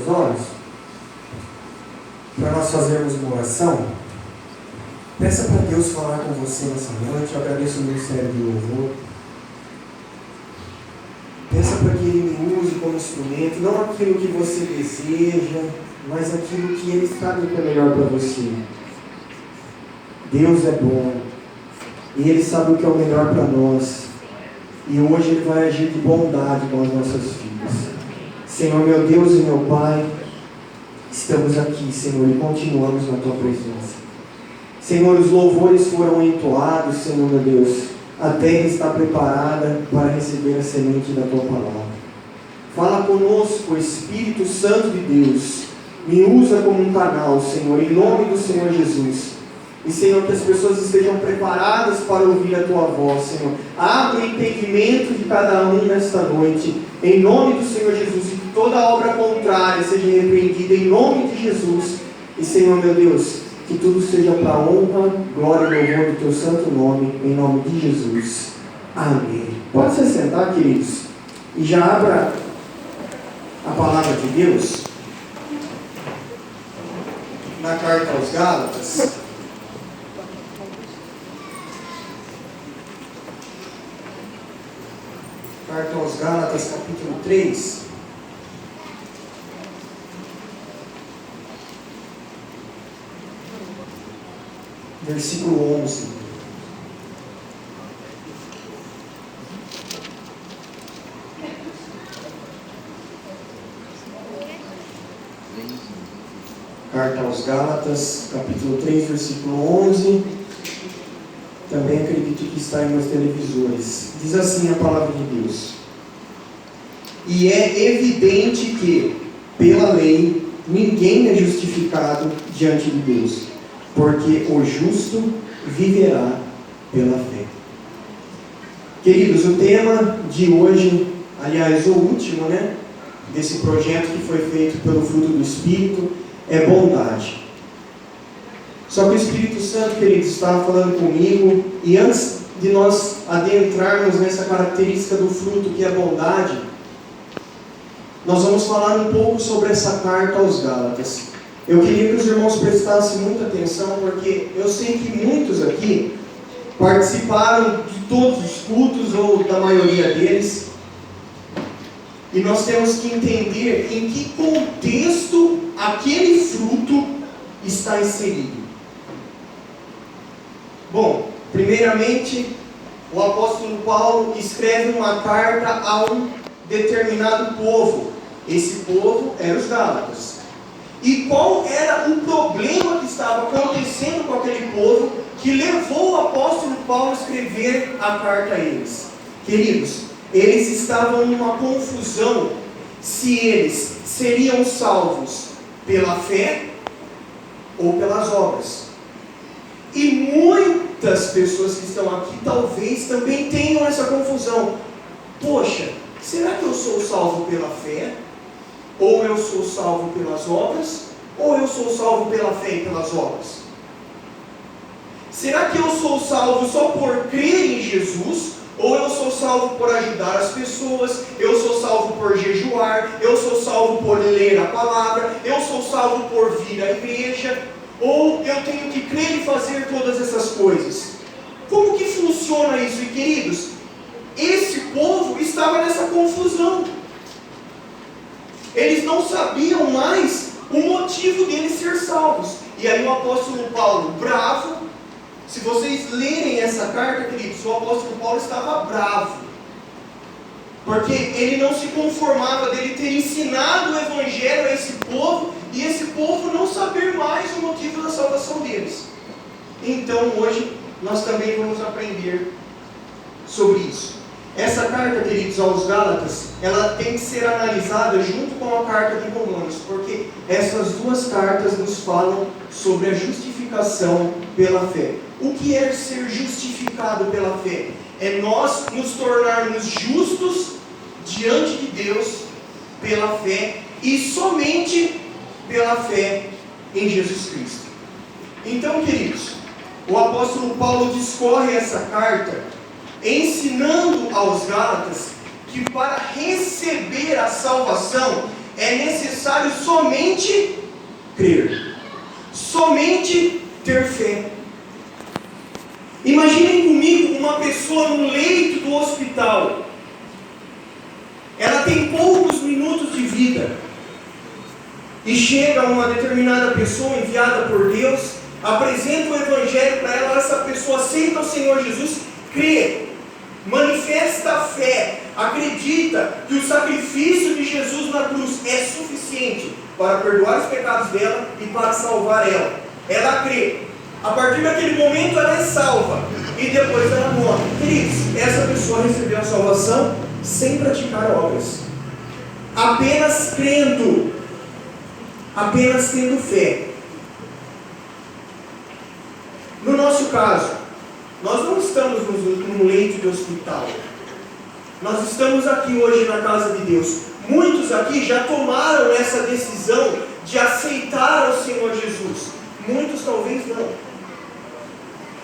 seus olhos, para nós fazermos uma oração. Peça para Deus falar com você nessa noite. Eu agradeço o Ministério do Louvor. Peça para que Ele me use como instrumento, não aquilo que você deseja, mas aquilo que Ele sabe que é melhor para você. Deus é bom, e Ele sabe o que é o melhor para nós, e hoje Ele vai agir de bondade com as nossas vidas. Senhor, meu Deus e meu Pai, estamos aqui, Senhor, e continuamos na Tua presença. Senhor, os louvores foram entoados, Senhor, meu Deus, a terra está preparada para receber a semente da Tua palavra. Fala conosco, Espírito Santo de Deus, me usa como um canal, Senhor, em nome do Senhor Jesus. E, Senhor, que as pessoas estejam preparadas para ouvir a Tua voz, Senhor. Abre o entendimento de cada um nesta noite, em nome do Senhor Jesus, e que toda obra contrária seja repreendida em nome de Jesus. E, Senhor, meu Deus, que tudo seja para a honra, glória e louvor do Teu santo nome, em nome de Jesus. Amém. Pode se sentar, queridos, e já abra a palavra de Deus na carta aos Gálatas. Carta aos Gálatas, capítulo 3. Versículo 11. Carta aos Gálatas, capítulo 3, versículo 11. Também acredito que está em meus televisores. Diz assim a palavra de Deus: e é evidente que, pela lei, ninguém é justificado diante de Deus, porque o justo viverá pela fé. Queridos, o tema de hoje, aliás, o último, desse projeto que foi feito pelo fruto do Espírito, é bondade. Só que o Espírito Santo, queridos, estava falando comigo, e antes de nós adentrarmos nessa característica do fruto que é a bondade, nós vamos falar um pouco sobre essa carta aos Gálatas. Eu queria que os irmãos prestassem muita atenção, porque eu sei que muitos aqui participaram de todos os cultos, ou da maioria deles, e nós temos que entender em que contexto aquele fruto está inserido. Bom, primeiramente, o apóstolo Paulo escreve uma carta a um determinado povo. Esse povo era os Gálatas. E qual era o problema que estava acontecendo com aquele povo que levou o apóstolo Paulo a escrever a carta a eles? Queridos, eles estavam numa confusão se eles seriam salvos pela fé ou pelas obras. E muitas pessoas que estão aqui talvez também tenham essa confusão. Poxa, será que eu sou salvo pela fé? Ou eu sou salvo pelas obras? Ou eu sou salvo pela fé e pelas obras? Será que eu sou salvo só por crer em Jesus? Ou eu sou salvo por ajudar as pessoas? Eu sou salvo por jejuar? Eu sou salvo por ler a palavra? Eu sou salvo por vir à igreja? Ou eu tenho que crer e fazer todas essas coisas? Como que funciona isso? E queridos, esse povo estava nessa confusão. Eles não sabiam mais o motivo deles ser salvos. E aí o apóstolo Paulo, bravo, se vocês lerem essa carta, queridos, o apóstolo Paulo estava bravo, porque ele não se conformava dele ter ensinado o evangelho a esse povo, e esse povo não saber mais o motivo da salvação deles. Então hoje nós também vamos aprender sobre isso. Essa carta, queridos, aos Gálatas, ela tem que ser analisada junto com a carta de Romanos, porque essas duas cartas nos falam sobre a justificação pela fé. O que é ser justificado pela fé? É nós nos tornarmos justos diante de Deus pela fé, e somente pela fé em Jesus Cristo. Então, queridos, o apóstolo Paulo discorre essa carta ensinando aos Gálatas que para receber a salvação é necessário somente crer, somente ter fé. Imaginem comigo uma pessoa no leito do hospital. Ela tem poucos minutos de vida. E chega uma determinada pessoa enviada por Deus, apresenta o Evangelho para ela, essa pessoa aceita o Senhor Jesus, crê, manifesta a fé, acredita que o sacrifício de Jesus na cruz é suficiente para perdoar os pecados dela e para salvar ela. Ela crê. A partir daquele momento ela é salva e depois ela morre. Queridos, essa pessoa recebeu a salvação sem praticar obras, apenas crendo, apenas tendo fé. No nosso caso, nós não estamos num leito de hospital. Nós estamos aqui hoje na casa de Deus. Muitos aqui já tomaram essa decisão de aceitar o Senhor Jesus. Muitos talvez não.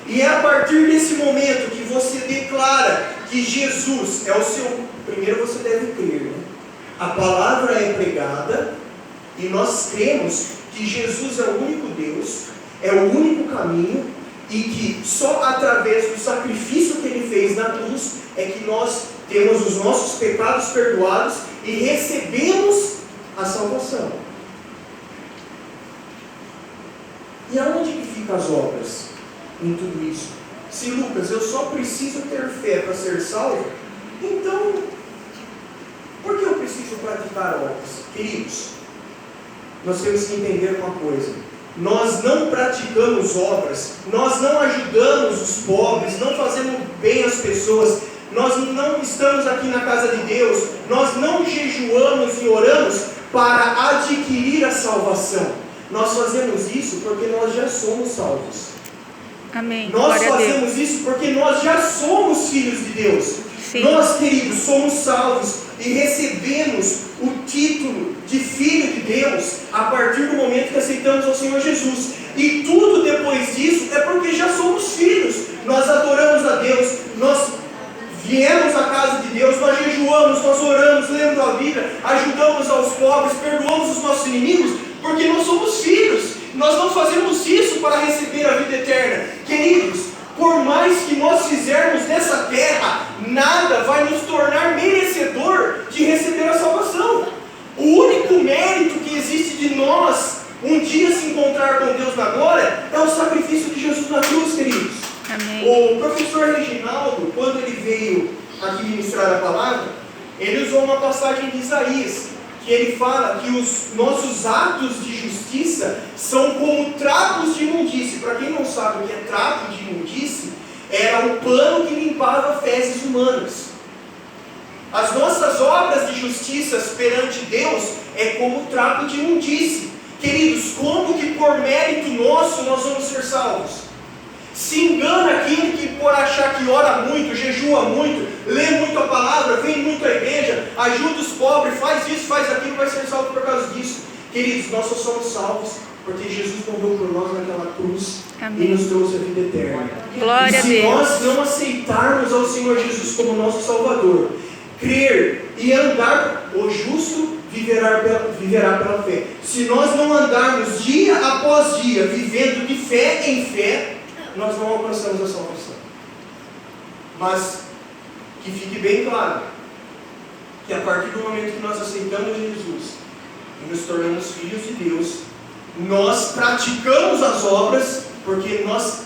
E é a partir desse momento que você declara que Jesus é o seu... Primeiro você deve crer, né? A palavra é pregada e nós cremos que Jesus é o único Deus, é o único caminho, e que só através do sacrifício que Ele fez na cruz é que nós temos os nossos pecados perdoados e recebemos a salvação. E aonde que ficam as obras em tudo isso? Se Lucas, eu só preciso ter fé para ser salvo, então por que eu preciso praticar obras? Queridos, nós temos que entender uma coisa: nós não praticamos obras, nós não ajudamos os pobres, não fazemos bem às pessoas, nós não estamos aqui na casa de Deus, nós não jejuamos e oramos para adquirir a salvação. Nós fazemos isso porque nós já somos salvos. Amém. Nós fazemos isso porque nós já somos filhos de Deus. Sim. Nós, queridos, somos salvos e recebemos o título de filho de Deus a partir do momento que aceitamos ao Senhor Jesus. E tudo depois disso é porque já somos filhos. Nós adoramos a Deus, nós viemos à casa de Deus, nós jejuamos, nós oramos, lemos a Bíblia, ajudamos aos pobres, perdoamos os nossos inimigos, porque nós somos filhos. Nós não fazemos isso para receber a vida eterna. Queridos, por mais que nós fizermos nessa terra, nada vai nos tornar merecedor de receber a salvação. O único mérito que existe de nós um dia se encontrar com Deus na glória é o sacrifício de Jesus na cruz, queridos. Amém. O professor Reginaldo, quando ele veio aqui ministrar a palavra, ele usou uma passagem de Isaías, que ele fala que os nossos atos de justiça são como trapos de imundície. Para quem não sabe o que é trapo de imundície, era o pano que limpava fezes humanas. As nossas obras de justiça perante Deus é como trapo de imundície. Queridos, como que por mérito nosso nós vamos ser salvos? Se engana aquele que por achar que ora muito, jejua muito, lê muito a palavra, vem muito à igreja, ajuda os pobres, faz isso, faz aquilo, vai ser salvo por causa disso. Queridos, nós só somos salvos porque Jesus morreu por nós naquela cruz. Amém. E nos trouxe a vida eterna. Glória a Deus. Se nós não aceitarmos ao Senhor Jesus como nosso Salvador, crer e andar, o justo viverá pela fé. Se nós não andarmos dia após dia, vivendo de fé em fé, nós não alcançamos a salvação. Mas que fique bem claro que a partir do momento que nós aceitamos Jesus e nos tornamos filhos de Deus, nós praticamos as obras porque nós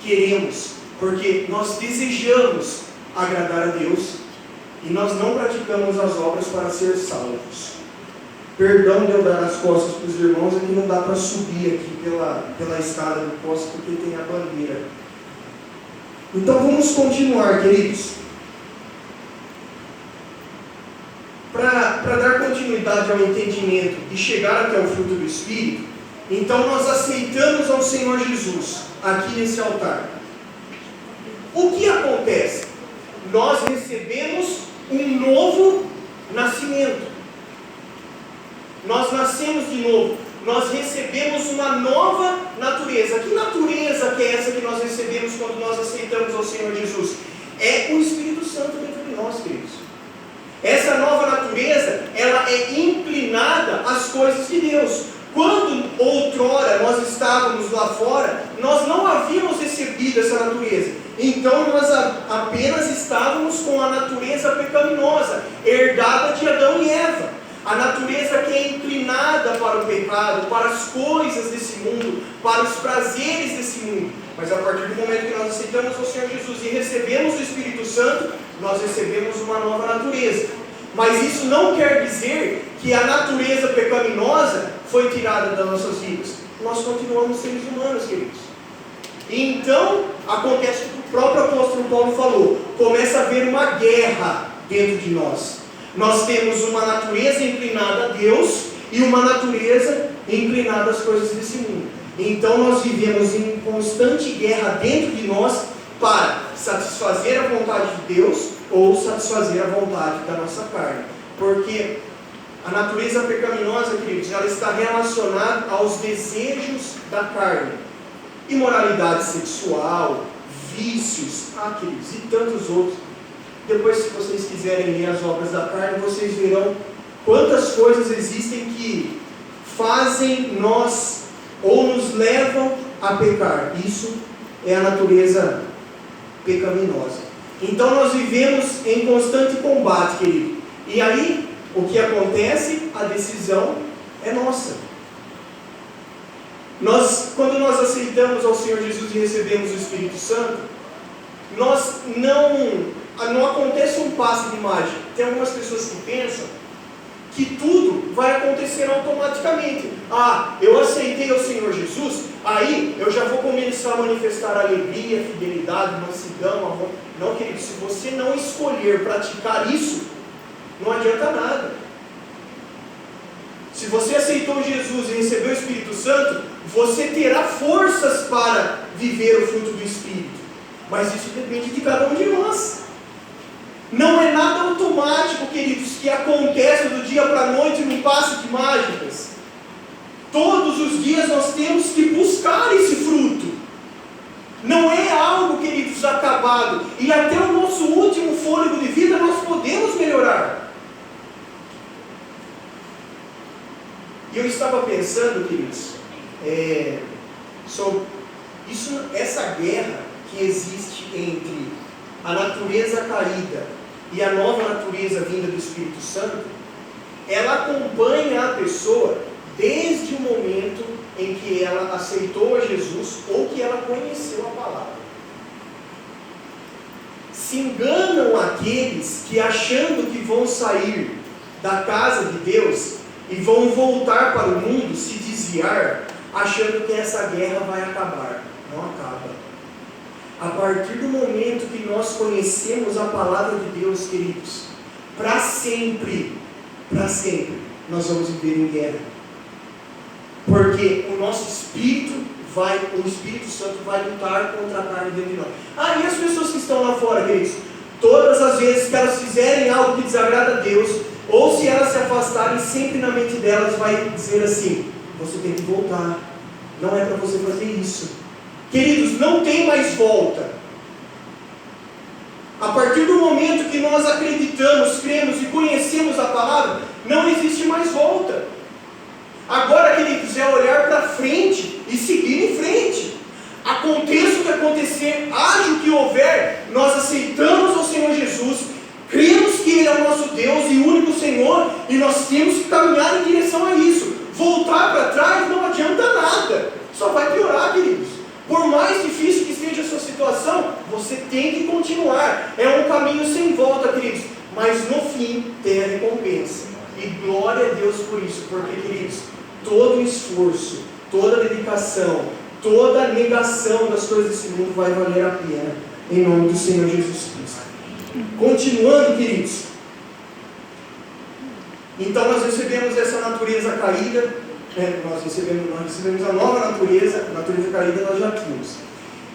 queremos, porque nós desejamos agradar a Deus, e nós não praticamos as obras para ser salvos. Perdão de eu dar as costas para os irmãos, é que não dá para subir aqui pela escada do poste, porque tem a bandeira. Então vamos continuar, queridos. Para dar continuidade ao entendimento e chegar até o fruto do Espírito, então nós aceitamos ao Senhor Jesus aqui nesse altar. O que acontece? Nós recebemos um novo nascimento. Nós nascemos de novo. Nós recebemos uma nova natureza. Que natureza que é essa que nós recebemos quando nós aceitamos ao Senhor Jesus? É o Espírito Santo dentro de nós, queridos. Essa nova natureza, ela é inclinada às coisas de Deus. Quando outrora nós estávamos lá fora, nós não havíamos recebido essa natureza. Então nós apenas estávamos com a natureza pecaminosa, herdada de Adão e Eva. A natureza que é inclinada para o pecado, para as coisas desse mundo, para os prazeres desse mundo. Mas a partir do momento que nós aceitamos o Senhor Jesus e recebemos o Espírito Santo, nós recebemos uma nova natureza. Mas isso não quer dizer que a natureza pecaminosa foi tirada das nossas vidas. Nós continuamos seres humanos, queridos. E então, acontece o que o próprio apóstolo Paulo falou. Começa a haver uma guerra dentro de nós. Nós temos uma natureza inclinada a Deus e uma natureza inclinada às coisas desse mundo. Então nós vivemos em constante guerra dentro de nós para satisfazer a vontade de Deus ou satisfazer a vontade da nossa carne. Porque a natureza pecaminosa, queridos, ela está relacionada aos desejos da carne. Imoralidade sexual, vícios, queridos, e tantos outros. Depois, se vocês quiserem ler as obras da carne, vocês verão quantas coisas existem que fazem nós ou nos levam a pecar. Isso é a natureza pecaminosa. Então nós vivemos em constante combate, querido. E aí, o que acontece? A decisão é nossa. Quando nós aceitamos ao Senhor Jesus e recebemos o Espírito Santo, nós não acontece um passe de mágica. Tem algumas pessoas que pensam que tudo vai acontecer automaticamente. Eu aceitei ao Senhor Jesus, aí eu já vou começar a manifestar alegria, fidelidade, mansidão, amor. Não, querido, se você não escolher praticar isso, não adianta nada. Se você aceitou Jesus e recebeu o Espírito Santo, você terá forças para viver o fruto do Espírito. Mas isso depende de cada um de nós. Não é nada automático, queridos, que acontece do dia para a noite num passe de mágicas. Todos os dias nós temos que buscar esse fruto. Não é algo, queridos, acabado. E até o nosso último fôlego de vida nós podemos melhorar. E eu estava pensando, queridos, sobre essa guerra que existe entre a natureza caída e a nova natureza vinda do Espírito Santo, ela acompanha a pessoa desde o momento em que ela aceitou a Jesus ou que ela conheceu a palavra. Se enganam aqueles que, achando que vão sair da casa de Deus e vão voltar para o mundo, se desviar, achando que essa guerra vai acabar. Não acaba. A partir do momento que nós conhecemos a palavra de Deus, queridos, para sempre, nós vamos viver em guerra. Porque o nosso espírito o Espírito Santo vai lutar contra a carne dentro de nós. E as pessoas que estão lá fora, queridos, todas as vezes que elas fizerem algo que desagrada a Deus, ou se elas se afastarem, sempre na mente delas vai dizer assim: você tem que voltar, não é para você fazer isso. Queridos, não tem mais volta. A partir do momento que nós acreditamos, cremos e conhecemos a palavra, não existe mais volta. Agora, queridos, é olhar para frente e seguir em frente. Aconteça o que acontecer, haja o que houver, nós aceitamos ao Senhor Jesus, cremos que Ele é o nosso Deus e único Senhor, e nós temos que caminhar em direção a isso. Voltar para trás não adianta nada, só vai piorar, queridos. Por mais difícil que esteja a sua situação, você tem que continuar. É um caminho sem volta, queridos, mas no fim tem a recompensa. E glória a Deus por isso, porque, queridos, todo o esforço, toda a dedicação, toda a negação das coisas desse mundo vai valer a pena, em nome do Senhor Jesus Cristo. Continuando, queridos, então nós recebemos essa natureza caída, nós recebemos a nova natureza, a natureza caída nós já tínhamos.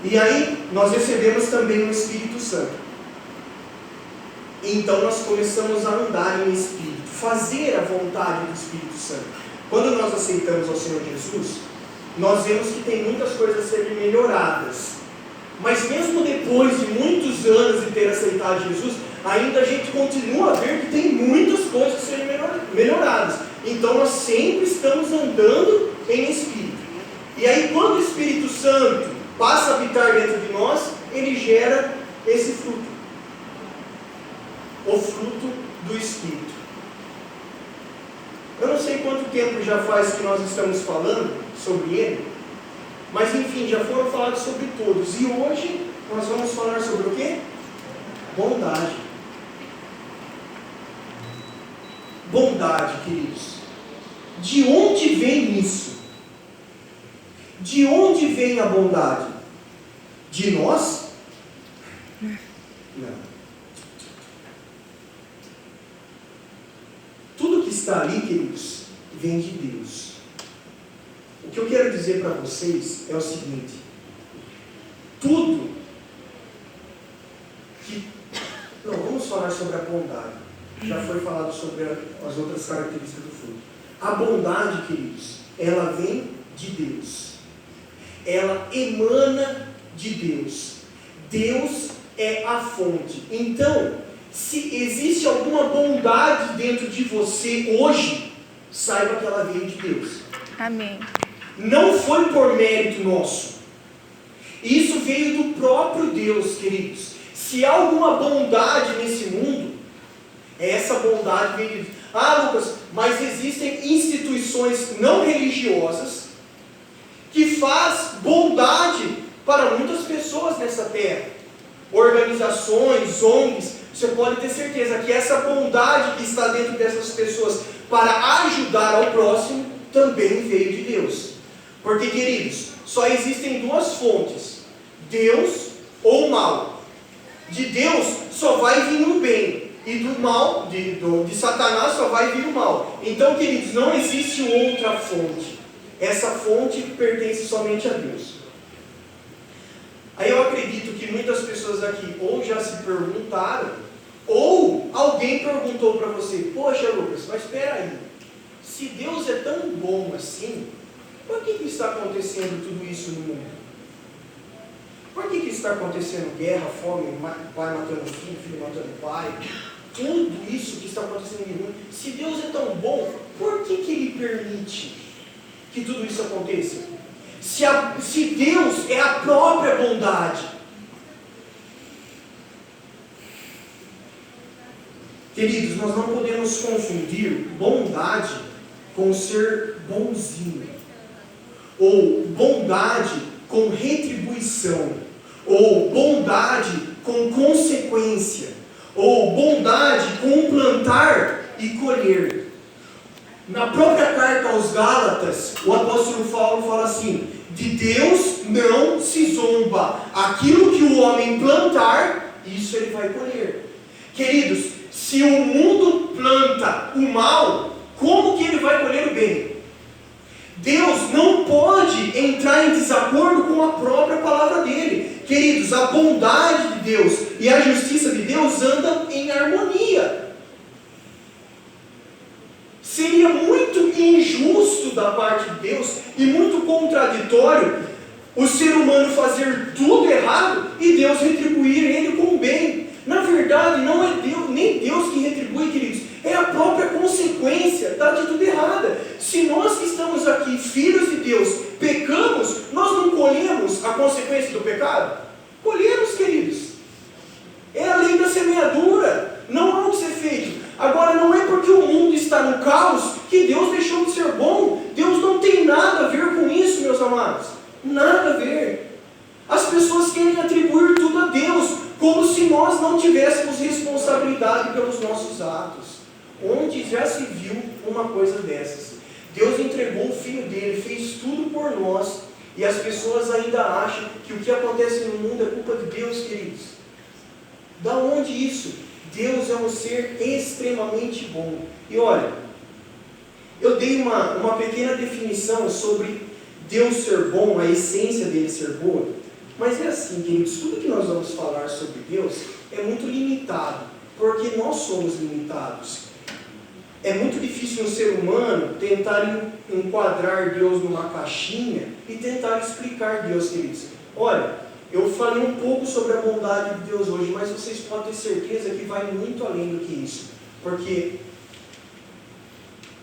E aí nós recebemos também o Espírito Santo. Então nós começamos a andar em Espírito, fazer a vontade do Espírito Santo. Quando nós aceitamos ao Senhor Jesus, nós vemos que tem muitas coisas a serem melhoradas. Mas mesmo depois de muitos anos de ter aceitado Jesus, ainda a gente continua a ver que tem muitas coisas a serem melhoradas. Então nós sempre estamos andando em Espírito. E aí quando o Espírito Santo passa a habitar dentro de nós, ele gera esse fruto. O fruto do Espírito. Eu não sei quanto tempo já faz que nós estamos falando sobre ele, mas enfim, já foram falados sobre todos. E hoje nós vamos falar sobre o quê? Bondade. Bondade, queridos. De onde vem isso? De onde vem a bondade? De nós? Não. Tudo que está ali, queridos, vem de Deus. O que eu quero dizer para vocês é o seguinte: tudo que... Não, vamos falar sobre a bondade. Já foi falado sobre as outras características do fruto. A bondade, queridos, ela vem de Deus. Ela emana de Deus. Deus é a fonte. Então, se existe alguma bondade dentro de você hoje, saiba que ela veio de Deus. Amém. Não foi por mérito nosso. Isso veio do próprio Deus, queridos. Se há alguma bondade nesse mundo, essa bondade veio de Deus. Ah, Lucas, mas existem instituições não religiosas que faz bondade para muitas pessoas nessa terra. Organizações, ONGs. Você pode ter certeza que essa bondade que está dentro dessas pessoas para ajudar ao próximo também veio de Deus. Porque, queridos, só existem duas fontes: Deus ou mal. De Deus só vai vir o bem, e do mal, de Satanás só vai vir o mal. Então, queridos, não existe outra fonte. Essa fonte pertence somente a Deus. Aí eu acredito que muitas pessoas aqui ou já se perguntaram, ou alguém perguntou para você: poxa, Lucas, mas espera aí, se Deus é tão bom assim, por que está acontecendo tudo isso no mundo? Por que está acontecendo guerra, fome, pai matando filho, filho matando pai? Tudo isso que está acontecendo no mundo. Se Deus é tão bom, por que Ele permite que tudo isso aconteça? Se Deus é a própria bondade. Queridos, nós não podemos confundir bondade com ser bonzinho, ou bondade com retribuição, ou bondade com consequência, ou bondade com plantar e colher. Na própria carta aos Gálatas, o apóstolo Paulo fala assim: de Deus não se zomba, aquilo que o homem plantar, isso ele vai colher. Queridos, se o mundo planta o mal, como que ele vai colher o bem? Deus não pode entrar em desacordo com a própria palavra dele. Queridos, a bondade de Deus e a justiça de Deus andam em harmonia. Seria muito injusto da parte de Deus e muito contraditório o ser humano fazer tudo errado e Deus retribuir ele com o bem. Na verdade, não é Deus, nem Deus que retribui, queridos, é a própria consequência da atitude errada. Se nós que estamos aqui, filhos de Deus, pecamos, nós não colhemos a consequência do pecado? Colhemos, queridos. É a lei da semeadura, não há o que ser feito. Agora, não é porque o mundo está no caos que Deus deixou de ser bom. Deus não tem nada a ver com isso, meus amados. Nada a ver. As pessoas querem atribuir tudo a Deus, como se nós não tivéssemos responsabilidade pelos nossos atos. Onde já se viu uma coisa dessas? Deus entregou o Filho dele, fez tudo por nós, e as pessoas ainda acham que o que acontece no mundo é culpa de Deus, queridos. Da onde isso? Deus é um ser extremamente bom. E olha, eu dei uma pequena definição sobre Deus ser bom, a essência dele ser boa. Mas é assim, queridos, tudo que nós vamos falar sobre Deus é muito limitado, porque nós somos limitados. É muito difícil um ser humano tentar enquadrar Deus numa caixinha e tentar explicar Deus, queridos. Olha, Eu falei um pouco sobre a bondade de Deus hoje, mas vocês podem ter certeza que vai muito além do que isso. Porque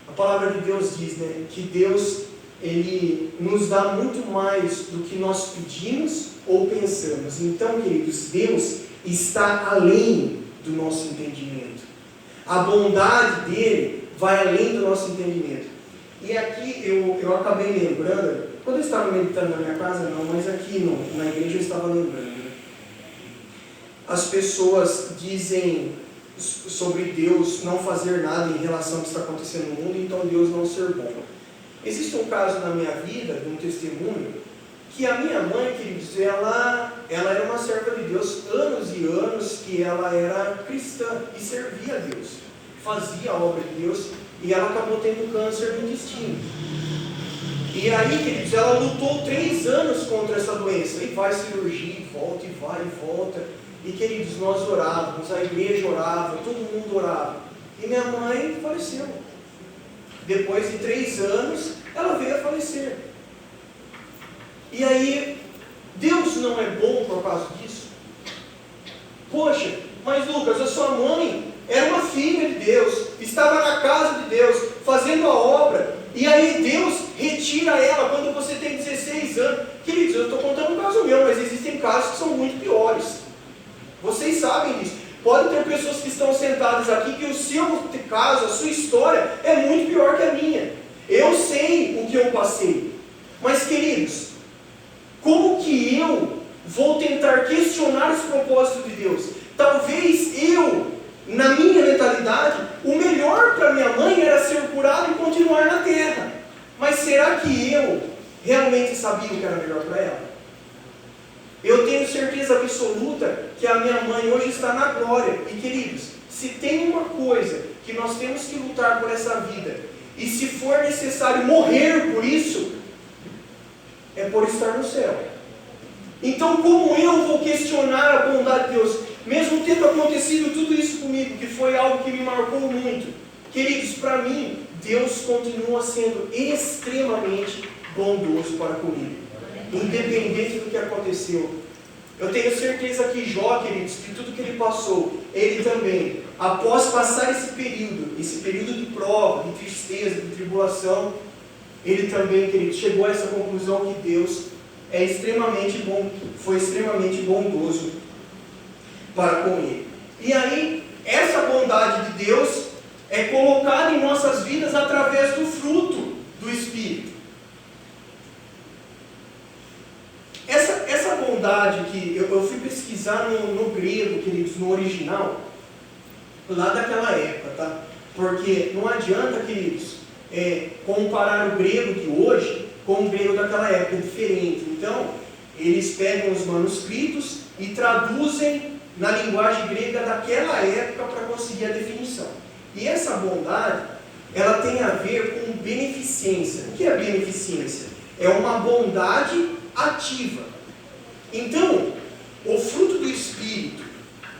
a palavra de Deus diz, né, que Deus, Ele nos dá muito mais do que nós pedimos ou pensamos. Então, queridos, Deus está além do nosso entendimento. A bondade dele vai além do nosso entendimento. E aqui eu acabei lembrando, quando eu estava meditando na minha casa, não, mas aqui na igreja eu estava lembrando. Né? As pessoas dizem sobre Deus não fazer nada em relação ao que está acontecendo no mundo, então Deus não ser bom. Existe um caso na minha vida, de um testemunho, que a minha mãe, queridos, ela era uma serva de Deus, anos e anos que ela era cristã e servia a Deus, fazia a obra de Deus, e ela acabou tendo câncer no intestino. E aí, queridos, ela lutou 3 anos contra essa doença, e vai cirurgia, e volta, e vai, e volta. E, queridos, nós orávamos, a igreja orava, todo mundo orava. E minha mãe faleceu. Depois de 3 anos, ela veio a falecer. E aí, Deus não é bom por causa disso? Poxa, mas Lucas, a sua mãe era uma filha de Deus, estava na casa de Deus, fazendo a obra, e aí Deus retira ela quando você tem 16 anos. Queridos, eu estou contando um caso meu, mas existem casos que são muito piores. Vocês sabem disso. Pode ter pessoas que estão sentadas aqui que o seu caso, a sua história é muito pior que a minha. Eu sei o que eu passei. Mas, queridos, como que eu vou tentar questionar esse propósito de Deus? Talvez eu, na minha mentalidade, o melhor para minha mãe era ser curado e continuar na terra. Mas será que eu realmente sabia o que era melhor para ela? Eu tenho certeza absoluta que a minha mãe hoje está na glória. E, queridos, se tem uma coisa que nós temos que lutar por essa vida, e se for necessário morrer por isso, é por estar no céu. Então, como eu vou questionar a bondade de Deus, mesmo tendo acontecido tudo isso comigo, que foi algo que me marcou muito? Queridos, para mim, Deus continua sendo extremamente bondoso para comigo, independente do que aconteceu. Eu tenho certeza que Jó, queridos, que tudo que ele passou, ele também, após passar esse período de prova, de tristeza, de tribulação, ele também, queridos, chegou a essa conclusão que Deus é extremamente bom, foi extremamente bondoso para com ele. E aí, essa bondade de Deus é colocada em nossas vidas através do fruto do Espírito. Essa bondade que eu fui pesquisar no grego, queridos, no original, lá daquela época, tá? Porque não adianta, queridos, comparar o grego de hoje com o grego daquela época, é diferente. Então, eles pegam os manuscritos e traduzem na linguagem grega daquela época para conseguir a definição. E essa bondade, ela tem a ver com beneficência. O que é beneficência? É uma bondade ativa. Então, o fruto do Espírito,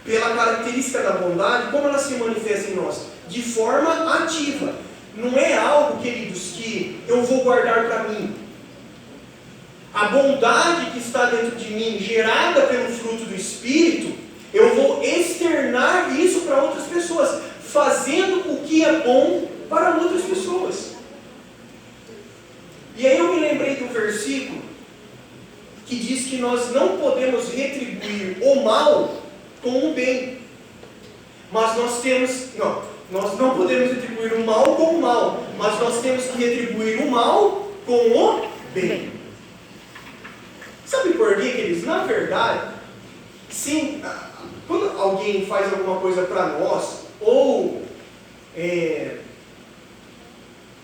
pela característica da bondade, como ela se manifesta em nós? De forma ativa. Não é algo, queridos, que eu vou guardar para mim. A bondade que está dentro de mim, gerada pelo fruto do Espírito, eu vou externar isso para outras pessoas, fazendo o que é bom para outras pessoas. E aí eu me lembrei de um versículo que diz que nós não podemos retribuir o mal com o bem. Mas nós não podemos retribuir o mal com o mal, mas nós temos que retribuir o mal com o bem. Sabe por quê, queridos? Na verdade, sim, quando alguém faz alguma coisa para nós, ou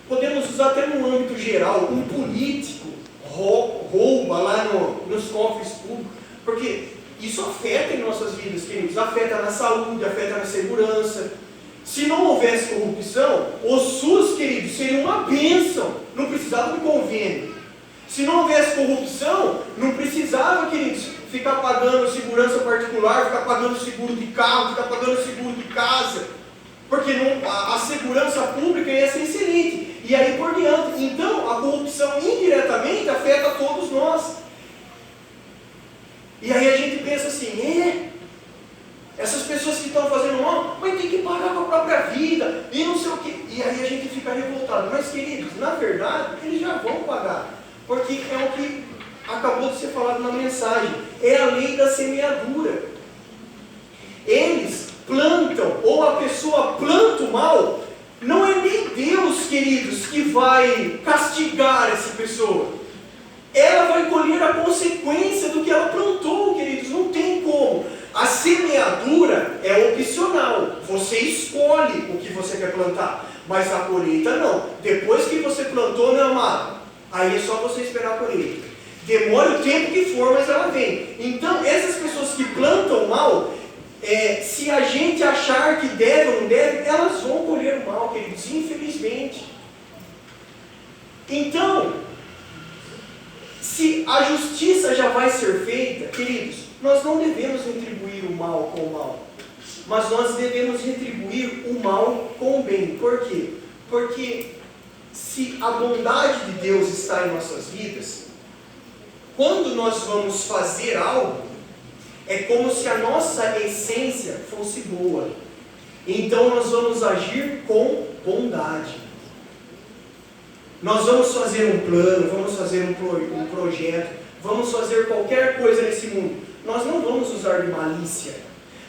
podemos usar até no âmbito geral, um político rouba lá nos cofres públicos, porque isso afeta em nossas vidas, queridos, afeta na saúde, afeta na segurança. Se não houvesse corrupção, o SUS, queridos, seria uma bênção, não precisava de convênio. Se não houvesse corrupção, não precisava, queridos, ficar pagando segurança particular, ficar pagando seguro de carro, ficar pagando seguro de casa, porque a segurança pública ia ser excelente. E aí por diante. Então, a corrupção indiretamente afeta todos nós. E aí a gente pensa assim, essas pessoas que estão fazendo mal, mas tem que pagar com a própria vida, e não sei o quê. E aí a gente fica revoltado. Mas, queridos, na verdade, eles já vão pagar. Porque é o que acabou de ser falado na mensagem. É a lei da semeadura. Eles plantam, ou a pessoa planta o mal, não é nem Deus, queridos, que vai castigar essa pessoa. Ela vai colher a consequência do que ela plantou, queridos, não tem como. A semeadura é opcional, você escolhe o que você quer plantar, mas a colheita não. Depois que você plantou, meu amado, aí é só você esperar a colheita. Demora o tempo que for, mas ela vem. Então, essas pessoas que plantam mal, se a gente achar que deve ou não deve, elas vão colher o mal, queridos, infelizmente. Então, se a justiça já vai ser feita, queridos, nós não devemos retribuir o mal com o mal, mas nós devemos retribuir o mal com o bem. Por quê? Porque se a bondade de Deus está em nossas vidas, quando nós vamos fazer algo, é como se a nossa essência fosse boa. Então nós vamos agir com bondade. Nós vamos fazer um plano, vamos fazer um projeto, vamos fazer qualquer coisa nesse mundo. Nós não vamos usar de malícia,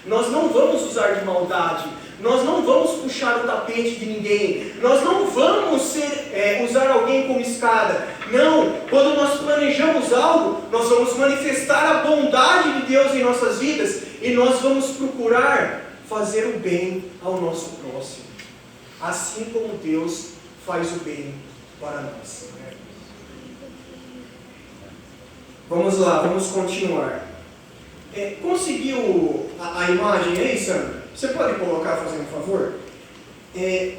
nós não vamos usar de maldade, nós não vamos puxar o tapete de ninguém, nós não vamos usar alguém como escada. Não, quando nós planejamos algo, nós vamos manifestar a bondade de Deus em nossas vidas e nós vamos procurar fazer o bem ao nosso próximo, assim como Deus faz o bem para nós. Vamos lá, vamos continuar. Conseguiu a imagem aí, Sandra? Você pode colocar, fazendo um favor?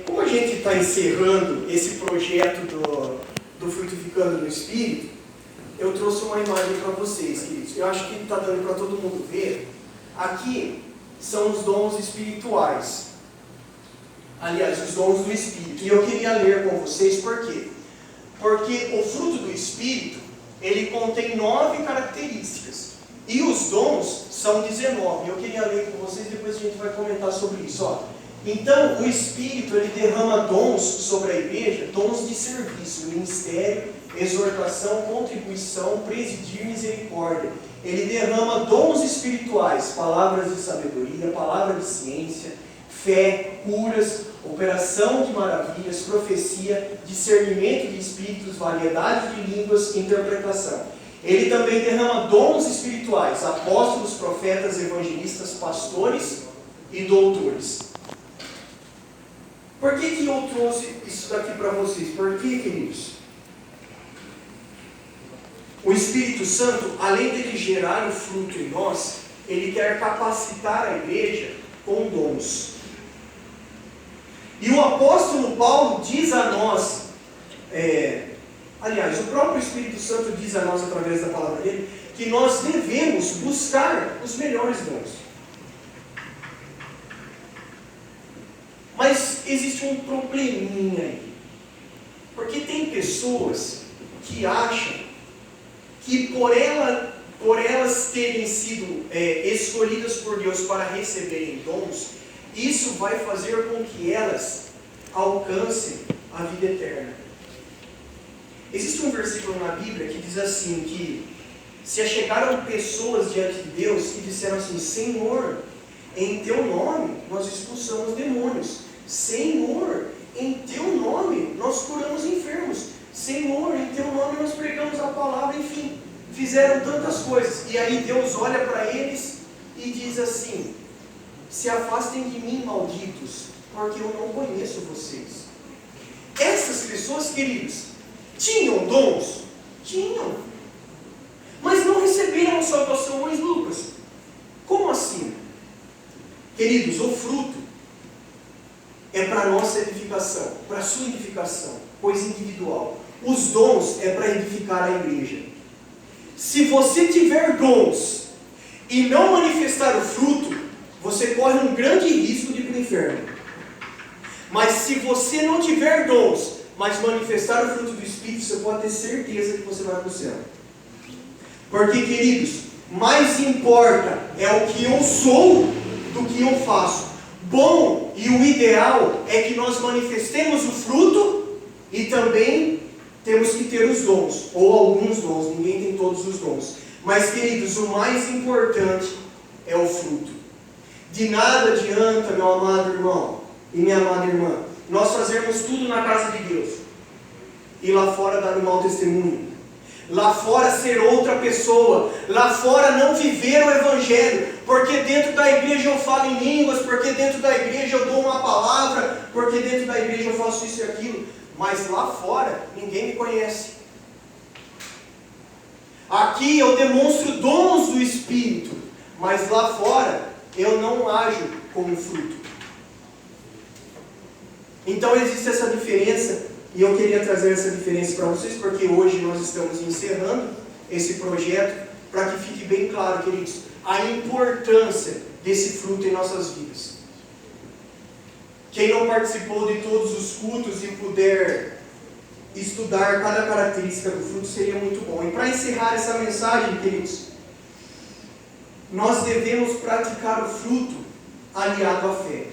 Como a gente está encerrando esse projeto do Frutificando no Espírito, eu trouxe uma imagem para vocês, queridos. Eu acho que está dando para todo mundo ver. Aqui são os dons espirituais. Aliás, os dons do Espírito. E eu queria ler com vocês por quê? Porque o fruto do Espírito, ele contém 9 características. E os dons são 19. Eu queria ler com vocês, depois a gente vai comentar sobre isso. Então, o Espírito, ele derrama dons sobre a igreja, dons de serviço, ministério, exortação, contribuição, presidir, misericórdia. Ele derrama dons espirituais, palavras de sabedoria, palavra de ciência, fé, curas, operação de maravilhas, profecia, discernimento de espíritos, variedade de línguas, interpretação. Ele também derrama dons espirituais, apóstolos, profetas, evangelistas, pastores e doutores. Por que eu trouxe isso daqui para vocês? Porque, queridos, o Espírito Santo, além dele gerar o fruto em nós, ele quer capacitar a igreja com dons. E o apóstolo Paulo diz a nós, aliás, o próprio Espírito Santo diz a nós através da palavra dele, que nós devemos buscar os melhores dons. Mas existe um probleminha aí. Porque tem pessoas que acham que por elas terem sido escolhidas por Deus para receberem dons, isso vai fazer com que elas alcancem a vida eterna. Existe um versículo na Bíblia que diz assim, que se achegaram pessoas diante de Deus e disseram assim: Senhor, em teu nome nós expulsamos demônios. Senhor, em teu nome nós curamos enfermos. Senhor, em teu nome nós pregamos a palavra, enfim, fizeram tantas coisas. E aí Deus olha para eles e diz assim: se afastem de mim, malditos, porque eu não conheço vocês. Essas pessoas, queridos, tinham dons? Tinham. Mas não receberam salvação, mas Lucas, como assim? Queridos, o fruto é para a nossa edificação, para a sua edificação, coisa individual. Os dons é para edificar a igreja. Se você tiver dons e não manifestar o fruto, você corre um grande risco de ir para o inferno. Mas se você não tiver dons, mas manifestar o fruto do Espírito, você pode ter certeza que você vai para o céu. Porque, queridos, Mais importa é o que eu sou do que eu faço. Bom e o ideal é que nós manifestemos o fruto e também temos que ter os dons, ou alguns dons, ninguém tem todos os dons. Mas, queridos, o mais importante é o fruto. De nada adianta, meu amado irmão e minha amada irmã, nós fazermos tudo na casa de Deus e lá fora dar um mau testemunho, lá fora ser outra pessoa, lá fora não viver o Evangelho, porque dentro da igreja eu falo em línguas, porque dentro da igreja eu dou uma palavra, porque dentro da igreja eu faço isso e aquilo, mas lá fora ninguém me conhece. Aqui eu demonstro dons do Espírito, mas lá fora eu não ajo como fruto. Então existe essa diferença, e eu queria trazer essa diferença para vocês, porque hoje nós estamos encerrando esse projeto, para que fique bem claro, queridos, a importância desse fruto em nossas vidas. Quem não participou de todos os cultos e puder estudar cada característica do fruto, seria muito bom. E para encerrar essa mensagem, queridos, nós devemos praticar o fruto aliado à fé.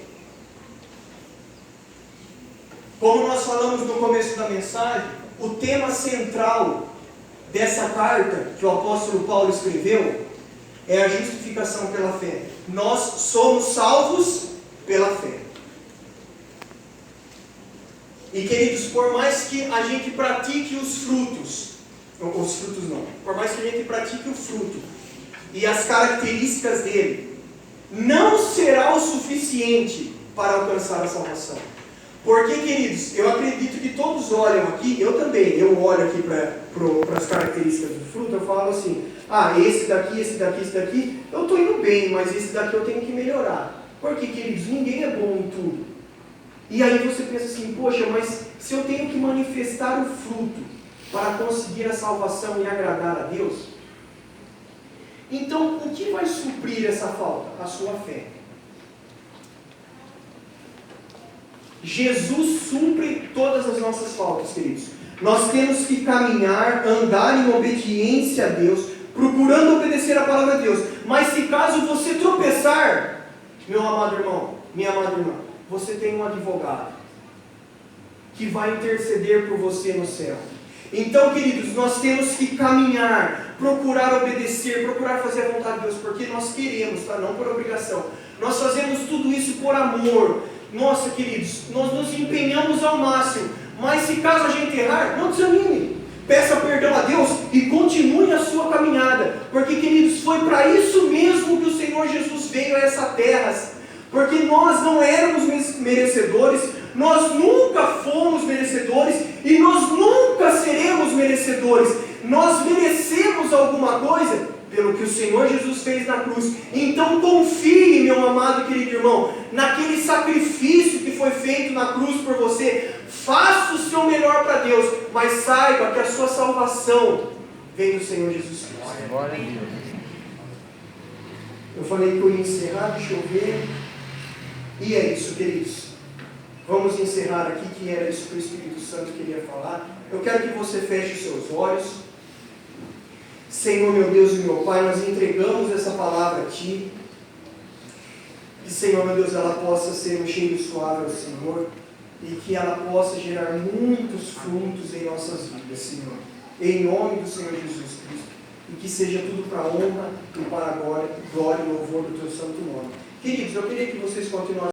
Como nós falamos no começo da mensagem, o tema central dessa carta que o apóstolo Paulo escreveu é a justificação pela fé. Nós somos salvos pela fé. E, queridos, por mais que a gente pratique por mais que a gente pratique o fruto e as características dele, não será o suficiente para alcançar a salvação. Porque, queridos, eu acredito que todos olham aqui, eu também, eu olho aqui para as características do fruto, eu falo assim, esse daqui, eu estou indo bem, mas esse daqui eu tenho que melhorar. Porque, queridos, ninguém é bom em tudo. E aí você pensa assim, poxa, mas se eu tenho que manifestar o fruto para conseguir a salvação e agradar a Deus, então o que vai suprir essa falta? A sua fé. Jesus supre todas as nossas faltas, queridos. Nós temos que caminhar, andar em obediência a Deus, procurando obedecer a palavra de Deus. Mas se caso você tropeçar, meu amado irmão, minha amada irmã, você tem um advogado que vai interceder por você no céu. Então, queridos, nós temos que caminhar, procurar obedecer, procurar fazer a vontade de Deus, porque nós queremos, tá? Não por obrigação. Nós fazemos tudo isso por amor. Nossa, queridos, nós nos empenhamos ao máximo, mas se caso a gente errar, não desanime. Peça perdão a Deus e continue a sua caminhada, porque, queridos, foi para isso mesmo que o Senhor Jesus veio a essa terra, porque nós não éramos merecedores, nós nunca fomos merecedores e nós nunca seremos merecedores. Nós merecemos alguma coisa pelo que o Senhor Jesus fez na cruz. Então confie, meu amado e querido irmão, naquele sacrifício que foi feito na cruz por você. Faça o seu melhor para Deus, mas saiba que a sua salvação vem do Senhor Jesus Cristo. Glória a Deus. Eu falei que eu ia encerrar, deixa eu ver. E é isso, queridos. Vamos encerrar aqui, que era isso que o Espírito Santo queria falar. Eu quero que você feche os seus olhos. Senhor, meu Deus e meu Pai, nós entregamos essa palavra a Ti. Que, Senhor, meu Deus, ela possa ser um cheiro suave ao Senhor. E que ela possa gerar muitos frutos em nossas vidas, Senhor. Em nome do Senhor Jesus Cristo. E que seja tudo para a honra e para a glória e louvor do Teu santo nome. Queridos, eu queria que vocês continuassem.